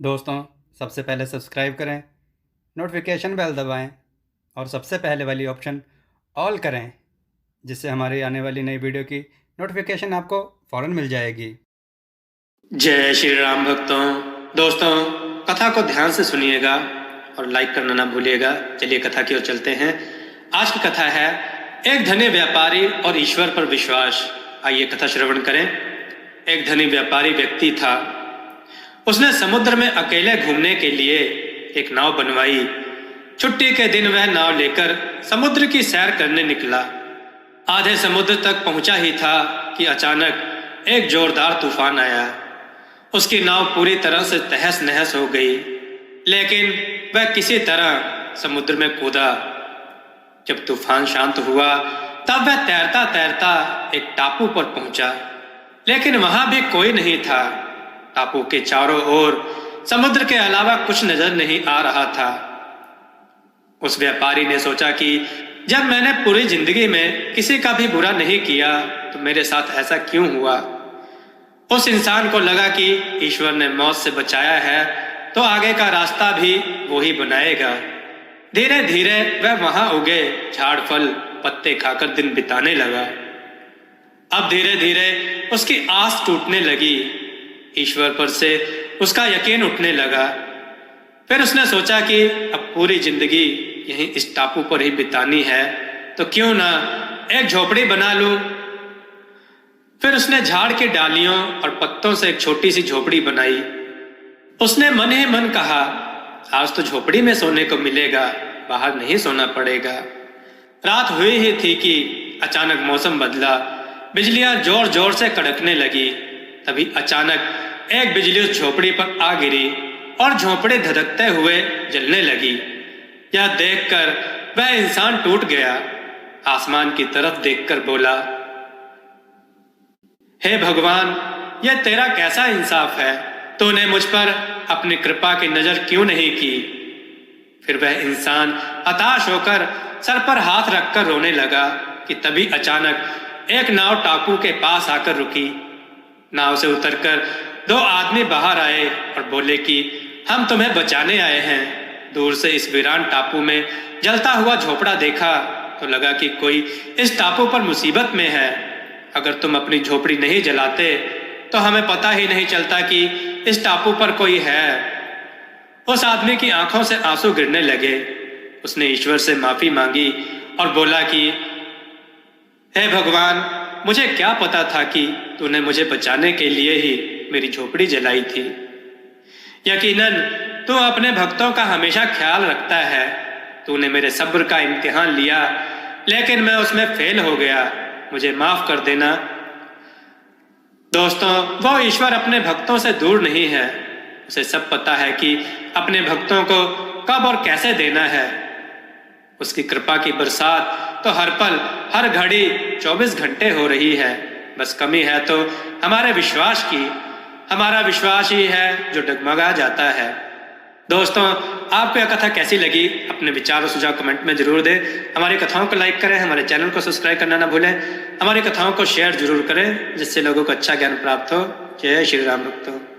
दोस्तों, सबसे पहले सब्सक्राइब करें, नोटिफिकेशन बेल दबाएं और सबसे पहले वाली ऑप्शन ऑल करें, जिससे हमारी आने वाली नई वीडियो की नोटिफिकेशन आपको फ़ौरन मिल जाएगी। जय श्री राम भक्तों। दोस्तों, कथा को ध्यान से सुनिएगा और लाइक करना ना भूलिएगा। चलिए कथा की ओर चलते हैं। आज की कथा है एक धनी व्यापारी और ईश्वर पर विश्वास। आइए कथा श्रवण करें। एक धनी व्यापारी व्यक्ति था। उसने समुद्र में अकेले घूमने के लिए एक नाव बनवाई। छुट्टी के दिन वह नाव लेकर समुद्र की सैर करने निकला। आधे समुद्र तक पहुंचा ही था कि अचानक एक जोरदार तूफान आया। उसकी नाव पूरी तरह से तहस नहस हो गई, लेकिन वह किसी तरह समुद्र में कूदा। जब तूफान शांत हुआ तब वह तैरता तैरता एक टापू पर पहुंचा, लेकिन वहां भी कोई नहीं था। टापू के चारों ओर समुद्र के अलावा कुछ नजर नहीं आ रहा था। उस व्यापारी ने सोचा कि जब मैंने पूरी जिंदगी में किसी का भी बुरा नहीं किया तो मेरे साथ ऐसा क्यों हुआ। उस इंसान को लगा कि ईश्वर ने मौत से बचाया है तो आगे का रास्ता भी वो ही बनाएगा। धीरे धीरे वह वहां उगे झाड़ फल पत्ते खाकर दिन बिताने लगा। अब धीरे धीरे उसकी आस टूटने लगी। ईश्वर पर से उसका यकीन उठने लगा। फिर उसने सोचा कि अब पूरी जिंदगी यहीं इस टापू पर ही बितानी है तो क्यों ना एक झोपड़ी बना लूं। फिर उसने झाड़ की डालियों और पत्तों से एक छोटी सी झोपड़ी बनाई। उसने मन ही मन कहा, आज तो झोपड़ी में सोने को मिलेगा, बाहर नहीं सोना पड़ेगा। रात हुई ही थी कि अचानक मौसम बदला। बिजलियां जोर जोर से कड़कने लगी। तभी अचानक एक बिजली उस झोपड़ी पर आ गिरी और झोपड़ी धधकते हुए जलने लगी। यह देखकर वह इंसान टूट गया। आसमान की तरफ देखकर बोला, हे भगवान, यह तेरा कैसा इंसाफ है। तूने मुझ पर अपनी कृपा की नजर क्यों नहीं की। फिर वह इंसान हताश होकर सर पर हाथ रखकर रोने लगा कि तभी अचानक एक नाव टापू के पास आकर रुकी। नाव से उतरकर दो आदमी बाहर आए और बोले कि हम तुम्हें बचाने आए हैं। दूर से इस वीरान टापू में जलता हुआ झोपड़ा देखा तो लगा कि कोई इस टापू पर मुसीबत में है। अगर तुम अपनी झोपड़ी नहीं जलाते तो हमें पता ही नहीं चलता कि इस टापू पर कोई है। उस आदमी की आंखों से आंसू गिरने लगे। उसने ईश्वर से माफी मांगी और बोला कि हे भगवान, मुझे क्या पता था कि तूने मुझे बचाने के लिए ही मेरी झोपड़ी जलाई थी। यकीनन तू अपने भक्तों का हमेशा ख्याल रखता है। तूने मेरे सब्र का इम्तिहान लिया, लेकिन मैं उसमें फेल हो गया। मुझे माफ कर देना। दोस्तों, वो ईश्वर अपने भक्तों से दूर नहीं है। उसे सब पता है कि अपने भक्तों को कब और कैसे देना है। उसकी कृपा की बरसात तो हर पल हर घड़ी 24 घंटे हो रही है। बस कमी है तो हमारे विश्वास की। हमारा विश्वास ही है जो डगमगा जाता है। दोस्तों, आपको यह कथा कैसी लगी? अपने विचार और सुझाव कमेंट में जरूर दें। हमारी कथाओं को लाइक करें, हमारे चैनल को सब्सक्राइब करना ना भूलें। हमारी कथाओं को शेयर जरूर करें, जिससे लोगों को अच्छा ज्ञान प्राप्त हो। जय श्री राम भक्तों।